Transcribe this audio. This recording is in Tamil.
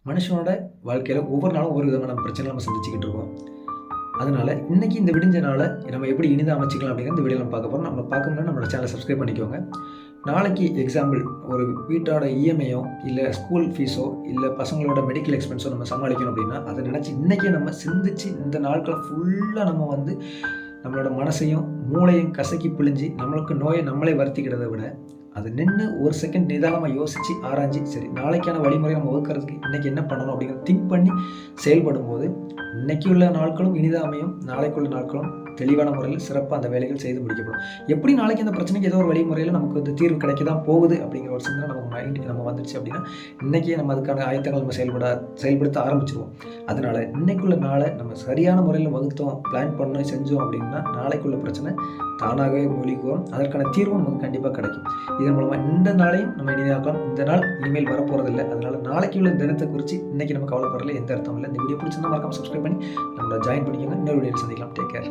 மனுஷனோட வாழ்க்கையில் ஒவ்வொரு நாளும் ஒவ்வொரு விதமான பிரச்சனை நம்ம சந்திச்சுக்கிட்டு இருக்கோம். அதனால இன்னைக்கு இந்த விடிஞ்ச நாளை நம்ம எப்படி இனிதாக அமைச்சிக்கலாம் அப்படிங்கிற இந்த வீடியோ நம்ம பார்க்க போகிறோம். நம்ம பார்க்க முன்னாடி நம்மளோட சேனலை சப்ஸ்கிரைப் பண்ணிக்கோங்க. நாளைக்கு எக்ஸாம்பிள் ஒரு வீட்டோட இஎம்ஐயோ இல்லை ஸ்கூல் ஃபீஸோ இல்லை பசங்களோட மெடிக்கல் எக்ஸ்பென்ஸோ நம்ம சமாளிக்கணும் அப்படின்னா அதை நினச்சி இன்றைக்கே நம்ம சிந்திச்சு இந்த நாட்களை ஃபுல்லாக நம்ம நம்மளோட மனசையும் மூளையும் கசக்கி பிழிஞ்சு நம்மளுக்கு நோயை நம்மளே வருத்திக்கிறத விட அது நின்று ஒரு செகண்ட் நிதானமாக யோசித்து ஆராய்ச்சி சரி நாளைக்கான வழிமுறை நம்ம வகுக்கிறதுக்கு இன்றைக்கி என்ன பண்ணணும் அப்படிங்கிறத திங்க் பண்ணி செயல்படும் போது இன்றைக்கி உள்ள நாட்களும் இனிதாக அமையும், நாளைக்குள்ள நாட்களும் தெளிவான முறையில் சிறப்பாக அந்த வேலைகள் செய்து முடிக்கப்படும். எப்படி நாளைக்கு அந்த பிரச்சனைக்கு ஏதோ ஒரு வழிமுறையில் நமக்கு தீர்வு கிடைக்க தான் போகுது அப்படிங்கிற ஒரு சிந்தனை நம்ம மைண்டுக்கு நம்ம வந்துடுச்சு அப்படின்னா இன்றைக்கே நம்ம அதுக்கான ஆயத்தங்கள் நம்ம செயல்படுத்த ஆரம்பிச்சிருவோம். அதனால் இன்றைக்குள்ள நாளை நம்ம சரியான முறையில் வகுத்தோம், பிளான் பண்ணோம், செஞ்சோம் அப்படின்னா நாளைக்குள்ள பிரச்சனை தானாகவே மொழிக்குவோம், அதற்கான தீர்வும் நமக்கு கண்டிப்பாக கிடைக்கும். இதன் மூலமாக இந்த நாளையும் நம்ம இனிதாக்கலாம். இந்த நாள் இனிமேல் வரப்போகிறதில்லை. அதனால் நாளைக்கு உள்ள தினத்தை குறித்து இன்றைக்கி நம்ம கவலைப்படுறதுல எந்த அர்த்தம் இல்லை. இந்த வீடியோ பிடிச்சிருந்தா மறக்காம சப்ஸ்கிரைப் பண்ணி நம்மளை ஜாயின் பண்ணிக்கோங்க. இன்னொரு வீடியோ சந்திக்கலாம். Take care.